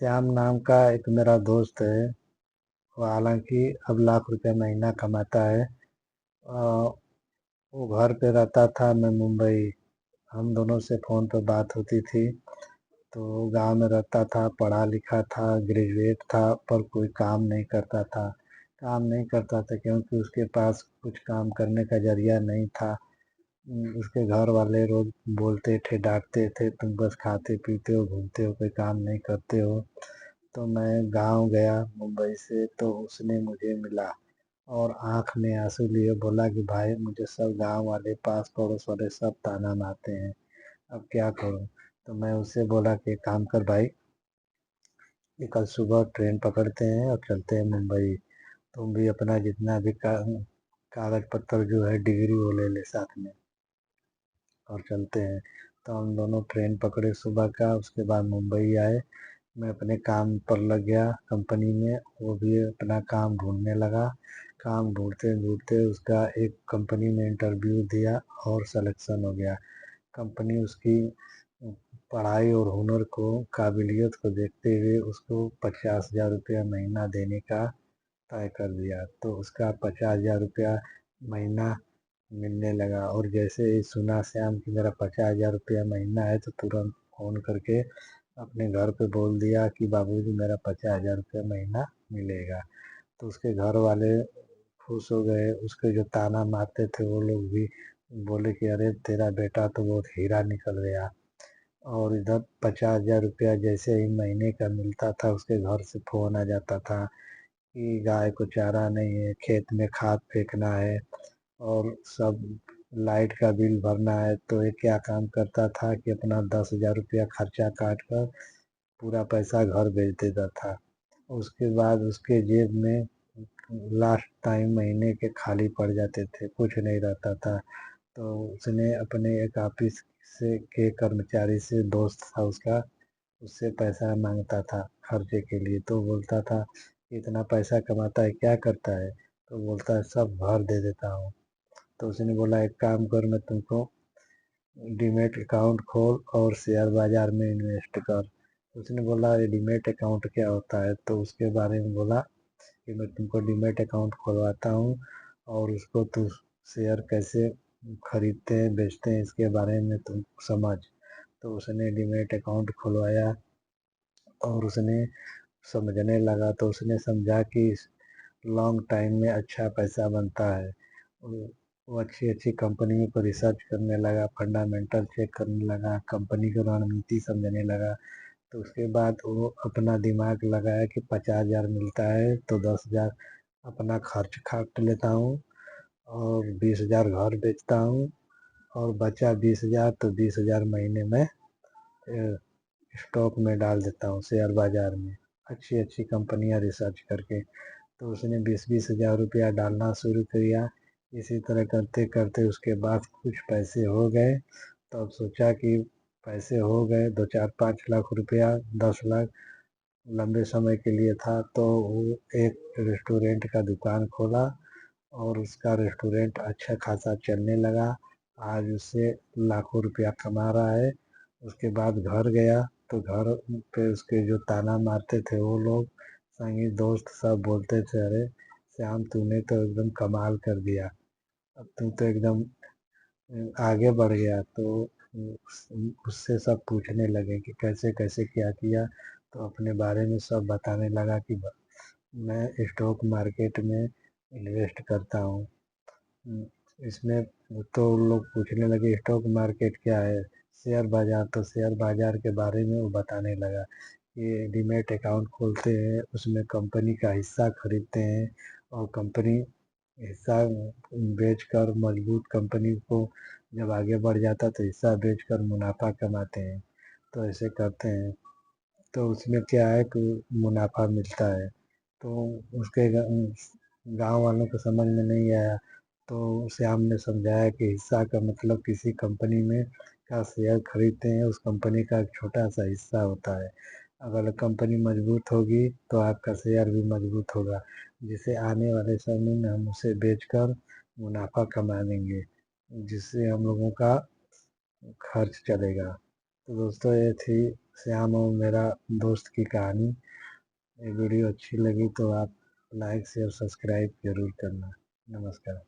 श्याम नाम का एक मेरा दोस्त है। वो हालांकि अब लाख रुपया महीना कमाता है। वो घर पे रहता था, मैं मुंबई। हम दोनों से फ़ोन पे बात होती थी। तो वो गांव में रहता था, पढ़ा लिखा था, ग्रेजुएट था, पर कोई काम नहीं करता था। काम नहीं करता था क्योंकि उसके पास कुछ काम करने का जरिया नहीं था। उसके घर वाले रोज बोलते थे, डांटते थे, तुम बस खाते पीते हो, घूमते हो, कोई काम नहीं करते हो। तो मैं गांव गया मुंबई से, तो उसने मुझे मिला और आंख में आंसू लिए बोला कि भाई, मुझे सब गांव वाले, पास पड़ोस वाले सब ताना मारते हैं, अब क्या करूं। तो मैं उससे बोला कि एक काम कर भाई, कि कल सुबह ट्रेन पकड़ते हैं और चलते हैं मुंबई। तुम भी अपना जितना भी कागज पत्तर जो है, डिग्री, वो ले ले साथ में, और चलते हैं। तो हम दोनों ट्रेन पकड़े सुबह का, उसके बाद मुंबई आए। मैं अपने काम पर लग गया कंपनी में, वो भी अपना काम ढूंढने लगा। काम ढूंढते ढूंढते उसका एक कंपनी में इंटरव्यू दिया और सिलेक्शन हो गया। कंपनी उसकी पढ़ाई और हुनर को, काबिलियत को देखते हुए उसको 50,000 रुपया महीना देने का तय कर दिया। तो उसका 50,000 रुपया महीना मिलने लगा। और जैसे ही सुना श्याम कि मेरा 50,000 रुपया महीना है, तो तुरंत फ़ोन करके अपने घर पे बोल दिया कि बाबूजी, मेरा 50,000 रुपया महीना मिलेगा। तो उसके घर वाले खुश हो गए। उसके जो ताना मारते थे वो लोग भी बोले कि अरे, तेरा बेटा तो बहुत हीरा निकल गया। और इधर 50,000 रुपया जैसे ही महीने का मिलता था, उसके घर से फ़ोन आ जाता था कि गाय को चारा नहीं है, खेत में खाद फेंकना है, और सब लाइट का बिल भरना है। तो ये क्या काम करता था कि अपना 10,000 रुपया खर्चा काट कर पूरा पैसा घर भेज देता था। उसके बाद उसके जेब में लास्ट टाइम महीने के खाली पड़ जाते थे, कुछ नहीं रहता था। तो उसने अपने एक ऑफिस से के कर्मचारी से, दोस्त था उसका, उससे पैसा मांगता था खर्चे के लिए। तो बोलता था, इतना पैसा कमाता है, क्या करता है। तो बोलता है, सब भर दे देता हूँ। तो उसने बोला, एक काम कर, मैं तुमको डीमेट अकाउंट खोल और शेयर बाजार में इन्वेस्ट कर। तो उसने बोला, ये डीमेट अकाउंट क्या होता है। तो उसके बारे में बोला कि मैं तुमको डीमेट अकाउंट खुलवाता हूँ, और उसको तू शेयर कैसे खरीदते हैं बेचते हैं इसके बारे में तुम समझ। तो उसने डीमेट अकाउंट खुलवाया और उसने समझने लगा। तो उसने समझा कि लॉन्ग टाइम में अच्छा पैसा बनता है। वो अच्छी अच्छी कंपनियों को रिसर्च करने लगा, फंडामेंटल चेक करने लगा, कंपनी की रणनीति समझने लगा। तो उसके बाद वो अपना दिमाग लगाया कि 50,000 मिलता है तो 10,000 अपना खर्च काट लेता हूँ, और 20,000 घर बेचता हूँ, और बचा 20,000 तो 20,000 महीने में स्टॉक में डाल देता हूँ, शेयर बाजार में, अच्छी अच्छी कंपनियां रिसर्च करके। तो उसने 20-20 हज़ार रुपया डालना शुरू किया। इसी तरह करते करते उसके बाद कुछ पैसे हो गए। तो अब सोचा कि पैसे हो गए, 2-4-5 लाख रुपया, 10 लाख लंबे समय के लिए था। तो वो एक रेस्टोरेंट का दुकान खोला, और उसका रेस्टोरेंट अच्छा खासा चलने लगा। आज उससे लाखों रुपया कमा रहा है। उसके बाद घर गया, तो घर पे उसके जो ताना मारते थे वो लोग, संगी दोस्त सब बोलते थे, अरे श्याम, तूने तो एकदम कमाल कर दिया, अब तू तो एकदम आगे बढ़ गया। तो उससे सब पूछने लगे कि कैसे कैसे क्या किया। तो अपने बारे में सब बताने लगा कि मैं स्टॉक मार्केट में इन्वेस्ट करता हूँ। इसमें तो लोग पूछने लगे, स्टॉक मार्केट क्या है, शेयर बाजार। तो शेयर बाजार के बारे में वो बताने लगा कि डीमेट अकाउंट खोलते हैं, उसमें कंपनी का हिस्सा खरीदते हैं, और कंपनी हिस्सा बेचकर, मजबूत कंपनी को जब आगे बढ़ जाता तो हिस्सा बेचकर मुनाफा कमाते हैं। तो ऐसे करते हैं। तो उसमें क्या है कि मुनाफा मिलता है। तो उसके गांव वालों को समझ में नहीं आया। तो श्याम ने समझाया कि हिस्सा का मतलब किसी कंपनी में का शेयर खरीदते हैं, उस कंपनी का एक छोटा सा हिस्सा होता है। अगर कंपनी मजबूत होगी तो आपका शेयर भी मजबूत होगा, जिसे आने वाले समय में हम उसे बेचकर मुनाफा कमा लेंगे, जिससे हम लोगों का खर्च चलेगा। तो दोस्तों, ये थी श्याम और मेरा दोस्त की कहानी। ये वीडियो अच्छी लगी तो आप लाइक शेयर सब्सक्राइब जरूर करना। नमस्कार।